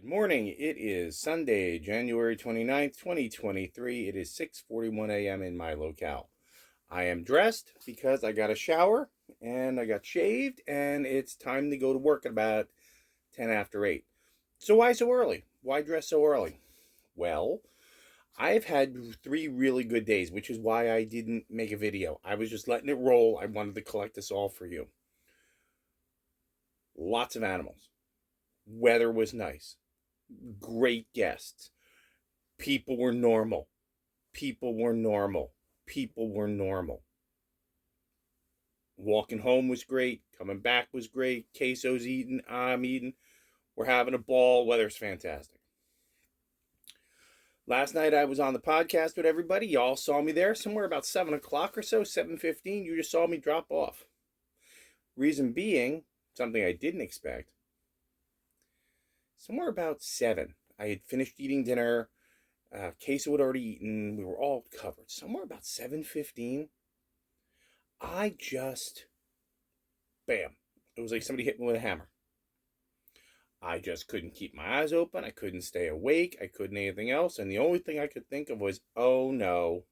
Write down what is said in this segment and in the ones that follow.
Good morning. It is Sunday, January 29th, 2023. It is 6:41 a.m. in my locale. I am dressed because I got a shower and I got shaved and it's time to go to work at about 10 after 8. So why so early? Why dress so early? Well, I've had 3 really good days, which is why I didn't make a video. I was just letting it roll. I wanted to collect this all for you. Lots of animals. Weather was nice. Great guests. People were normal. People were normal. People were normal. Walking home was great. Coming back was great. Queso's eating. I'm eating. We're having a ball. Weather's fantastic. Last night I was on the podcast with everybody. Y'all saw me there somewhere about 7 o'clock or so, 7:15. You just saw me drop off. Reason being, something I didn't expect. Somewhere about 7. I had finished eating dinner. Queso had already eaten. We were all covered. Somewhere about 7:15, I just, bam. It was like somebody hit me with a hammer. I just couldn't keep my eyes open. I couldn't stay awake. I couldn't anything else. And the only thing I could think of was, oh no,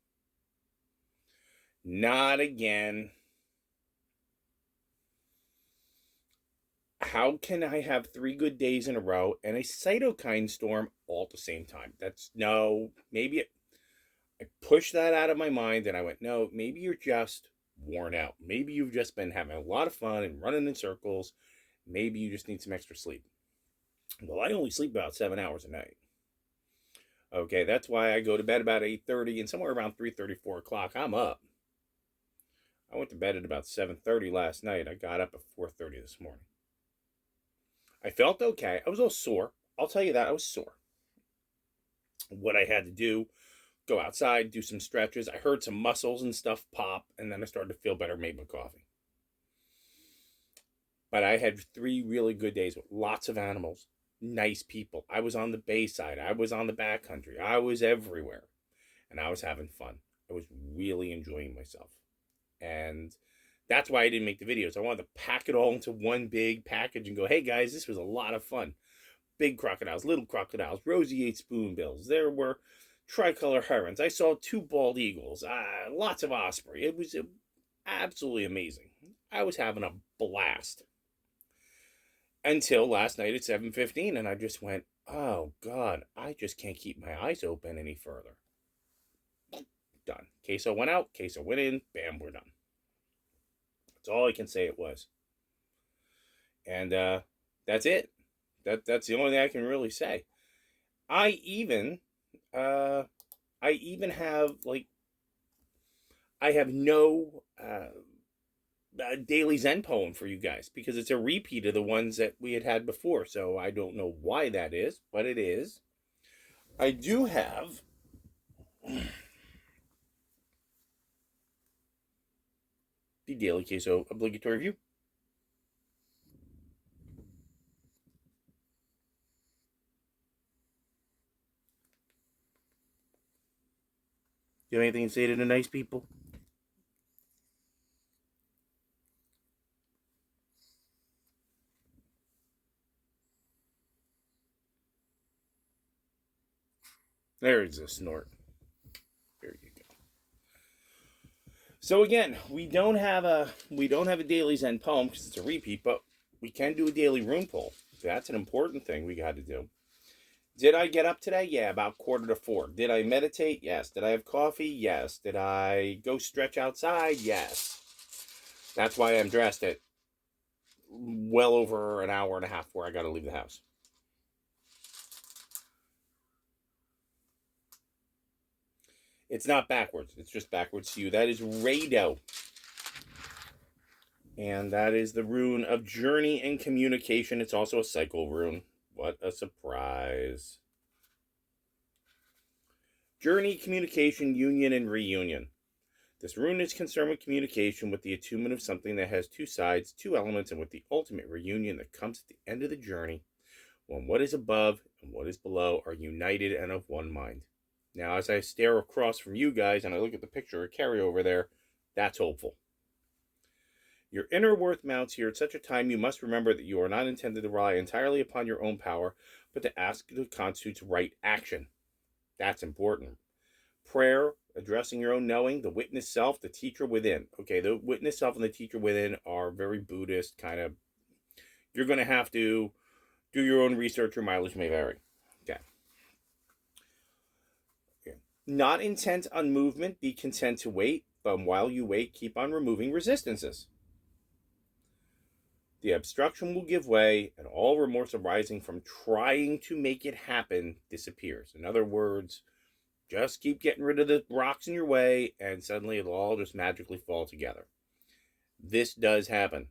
not again. How can I have 3 good days in a row and a cytokine storm all at the same time? I pushed that out of my mind and I went, no, maybe you're just worn out. Maybe you've just been having a lot of fun and running in circles. Maybe you just need some extra sleep. Well, I only sleep about 7 hours a night. Okay, that's why I go to bed about 8:30 and somewhere around 3:30, 4 o'clock, I'm up. I went to bed at about 7:30 last night. I got up at 4:30 this morning. I felt okay. I was a little sore. I'll tell you that. I was sore. What I had to do, go outside, do some stretches. I heard some muscles and stuff pop, and then I started to feel better, made my coffee. But I had 3 really good days with lots of animals, nice people. I was on the Bayside. I was on the backcountry. I was everywhere, and I was having fun. I was really enjoying myself. And that's why I didn't make the videos. I wanted to pack it all into one big package and go, hey guys, this was a lot of fun. Big crocodiles, little crocodiles, roseate spoonbills. There were tricolor herons. I saw 2 bald eagles, lots of osprey. It was absolutely amazing. I was having a blast. Until last night at 7:15, and I just went, oh God, I just can't keep my eyes open any further. Done. Queso went out, Queso went in, bam, we're done. That's all I can say it was. And that's it. That's the only thing I can really say. I even have I have no daily Zen poem for you guys because it's a repeat of the ones that we had before. So I don't know why that is, but it is. I do have the Daily Queso obligatory review. Do you have anything to say to the nice people? There's a snort. There you go. So again, we don't have a daily Zen poem because it's a repeat, but we can do a daily room poll. That's an important thing we got to do. Did I get up today? Yeah, about 3:45. Did I meditate? Yes. Did I have coffee? Yes. Did I go stretch outside? Yes. That's why I'm dressed at well over an hour and a half before I got to leave the house. It's not backwards. It's just backwards to you. That is Rado. And that is the rune of journey and communication. It's also a cycle rune. What a surprise. Journey, communication, union, and reunion. This rune is concerned with communication, with the attunement of something that has 2 sides, 2 elements, and with the ultimate reunion that comes at the end of the journey, when what is above and what is below are united and of one mind. Now, as I stare across from you guys and I look at the picture of Carrie over there, that's hopeful. Your inner worth mounts here. At such a time, you must remember that you are not intended to rely entirely upon your own power, but to ask that constitutes right action. That's important. Prayer, addressing your own knowing, the witness self, the teacher within. Okay, the witness self and the teacher within are very Buddhist kind of. You're going to have to do your own research. Your mileage may vary. Okay. Not intent on movement, be content to wait, but while you wait, keep on removing resistances. The obstruction will give way, and all remorse arising from trying to make it happen disappears. In other words, just keep getting rid of the rocks in your way, and suddenly it'll all just magically fall together. This does happen.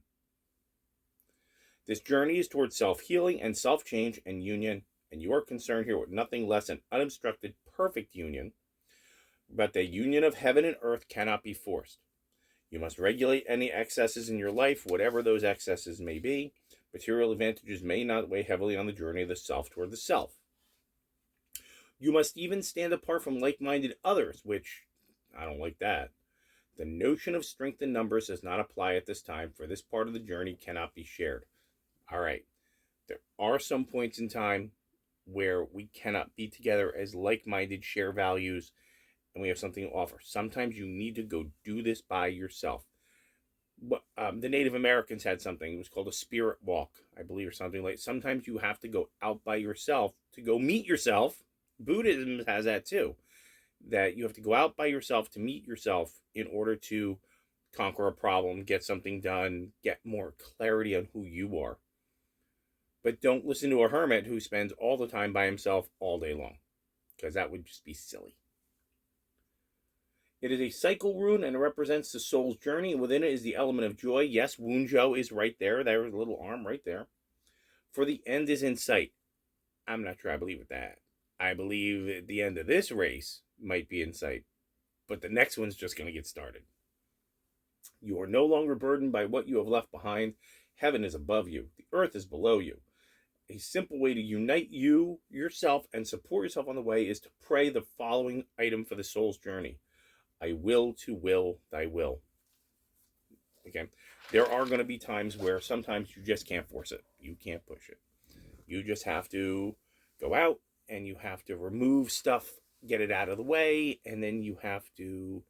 This journey is towards self-healing and self-change and union, and you are concerned here with nothing less than unobstructed, perfect union. But the union of heaven and earth cannot be forced. You must regulate any excesses in your life, whatever those excesses may be. Material advantages may not weigh heavily on the journey of the self toward the self. You must even stand apart from like-minded others, which I don't like that. The notion of strength in numbers does not apply at this time, for this part of the journey cannot be shared. All right, there are some points in time where we cannot be together as like-minded, share values, and we have something to offer. Sometimes you need to go do this by yourself. The Native Americans had something. It was called a spirit walk, I believe, or something like. Sometimes you have to go out by yourself to go meet yourself. Buddhism has that too. That you have to go out by yourself to meet yourself in order to conquer a problem, get something done, get more clarity on who you are. But don't listen to a hermit who spends all the time by himself all day long, because that would just be silly. It is a cycle rune and it represents the soul's journey. Within it is the element of joy. Yes, Wunjo is right there. There's a little arm right there. For the end is in sight. I'm not sure I believe with that. I believe the end of this race might be in sight, but the next one's just going to get started. You are no longer burdened by what you have left behind. Heaven is above you. The earth is below you. A simple way to unite you, yourself, and support yourself on the way is to pray the following item for the soul's journey. I will to will thy will. Okay. There are going to be times where sometimes you just can't force it. You can't push it. You just have to go out and you have to remove stuff, get it out of the way, and then you have to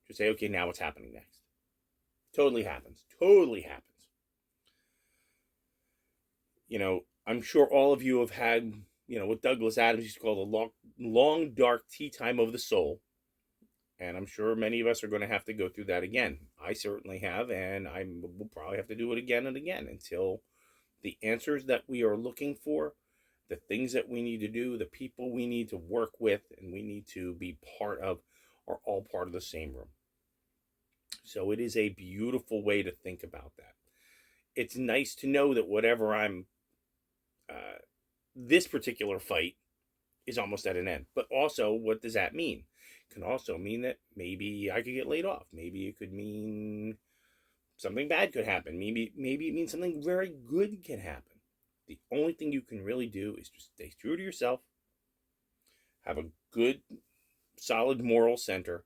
just say, okay, now what's happening next? Totally happens. Totally happens. You know, I'm sure all of you have had, what Douglas Adams used to call the long dark tea time of the soul. And I'm sure many of us are going to have to go through that again. I certainly have, and I will probably have to do it again and again until the answers that we are looking for, the things that we need to do, the people we need to work with, and we need to be part of are all part of the same room. So it is a beautiful way to think about that. It's nice to know that whatever this particular fight is almost at an end. But also, what does that mean? It can also mean that maybe I could get laid off. Maybe it could mean something bad could happen. Maybe it means something very good can happen. The only thing you can really do is just stay true to yourself, have a good, solid moral center,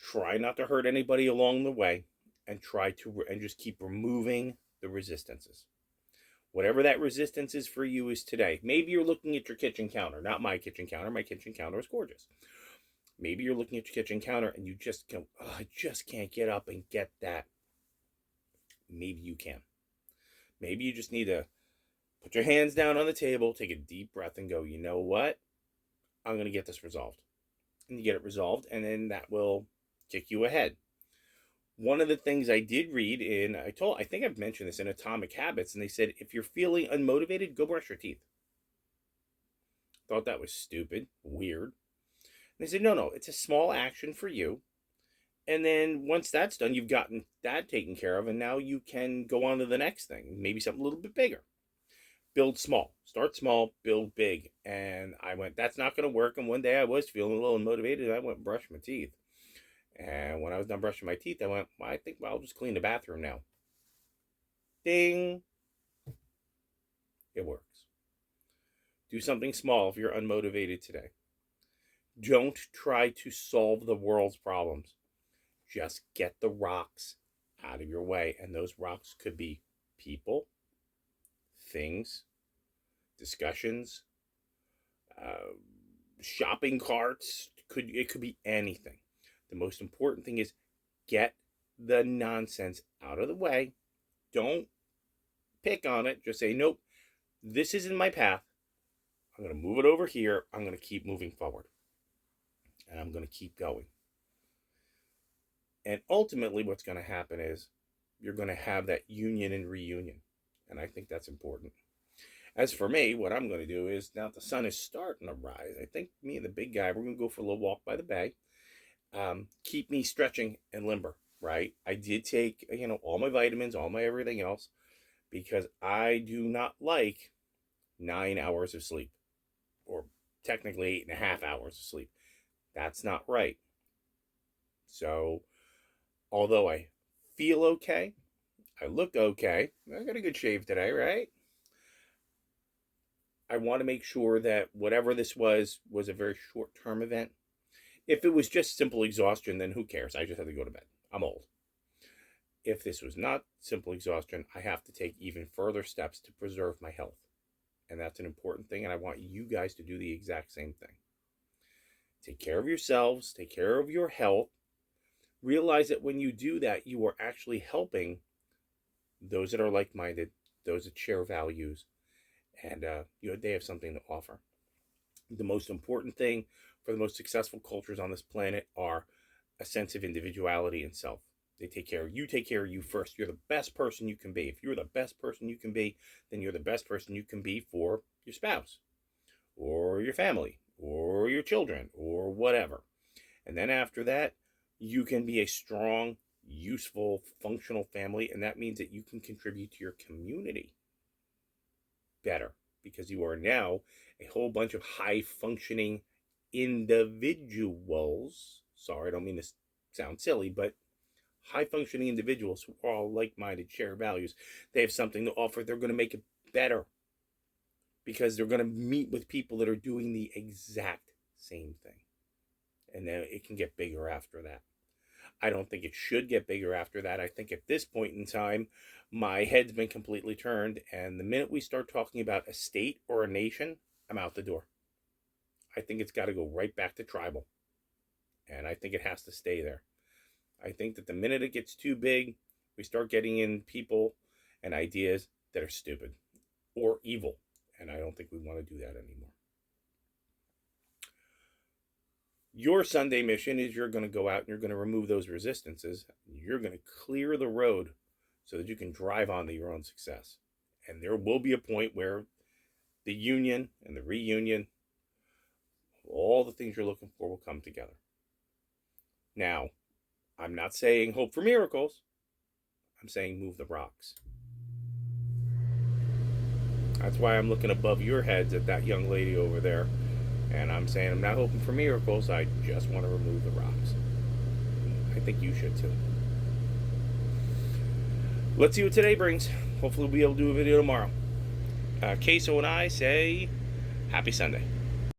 try not to hurt anybody along the way, and just keep removing the resistances. Whatever that resistance is for you is today. Maybe you're looking at your kitchen counter. Not my kitchen counter. My kitchen counter is gorgeous. Maybe you're looking at your kitchen counter and you just go, oh, I just can't get up and get that. Maybe you can. Maybe you just need to put your hands down on the table, take a deep breath and go, you know what? I'm going to get this resolved. And you get it resolved, and then that will kick you ahead. One of the things I did read I think I've mentioned this in Atomic Habits, and they said, if you're feeling unmotivated, go brush your teeth. Thought that was stupid, weird. And they said, no, it's a small action for you. And then once that's done, you've gotten that taken care of, and now you can go on to the next thing, maybe something a little bit bigger. Build small. Start small, build big. And I went, that's not going to work. And one day I was feeling a little unmotivated, and I went and brushed my teeth. And when I was done brushing my teeth, I went, I think I'll just clean the bathroom now. Ding. It works. Do something small if you're unmotivated today. Don't try to solve the world's problems. Just get the rocks out of your way. And those rocks could be people, things, discussions, uh, shopping carts. It could be anything. The most important thing is get the nonsense out of the way. Don't pick on it. Just say, nope, this isn't my path. I'm going to move it over here. I'm going to keep moving forward. And I'm going to keep going. And ultimately, what's going to happen is you're going to have that union and reunion. And I think that's important. As for me, what I'm going to do is, now that the sun is starting to rise, I think me and the big guy, we're going to go for a little walk by the bay. Keep me stretching and limber, right? I did take, all my vitamins, all my everything else, because I do not like 9 hours of sleep, or technically 8.5 hours of sleep. That's not right. So, although I feel okay, I look okay, I got a good shave today, right? I want to make sure that whatever this was a very short-term event. If it was just simple exhaustion, then who cares? I just have to go to bed. I'm old. If this was not simple exhaustion, I have to take even further steps to preserve my health. And that's an important thing, and I want you guys to do the exact same thing. Take care of yourselves, take care of your health. Realize that when you do that, you are actually helping those that are like-minded, those that share values, and they have something to offer. The most important thing for the most successful cultures on this planet are a sense of individuality and self. They take care of you. Take care of you first. You're the best person you can be. If you're the best person you can be, then you're the best person you can be for your spouse or your family or your children or whatever. And then after that, you can be a strong, useful, functional family. And that means that you can contribute to your community better, because you are now a whole bunch of high-functioning individuals. Sorry, I don't mean to sound silly, but high-functioning individuals who are all like-minded, share values. They have something to offer. They're going to make it better because they're going to meet with people that are doing the exact same thing. And then it can get bigger after that. I don't think it should get bigger after that. I think at this point in time, my head's been completely turned. And the minute we start talking about a state or a nation, I'm out the door. I think it's got to go right back to tribal. And I think it has to stay there. I think that the minute it gets too big, we start getting in people and ideas that are stupid or evil. And I don't think we want to do that anymore. Your Sunday mission is you're going to go out and you're going to remove those resistances. You're going to clear the road so that you can drive on to your own success. And there will be a point where the union and the reunion, all the things you're looking for, will come together. Now, I'm not saying hope for miracles. I'm saying move the rocks. That's why I'm looking above your heads at that young lady over there. And I'm saying I'm not hoping for miracles. I just want to remove the rocks. I think you should too. Let's see what today brings. Hopefully we'll be able to do a video tomorrow. Queso and I say happy Sunday.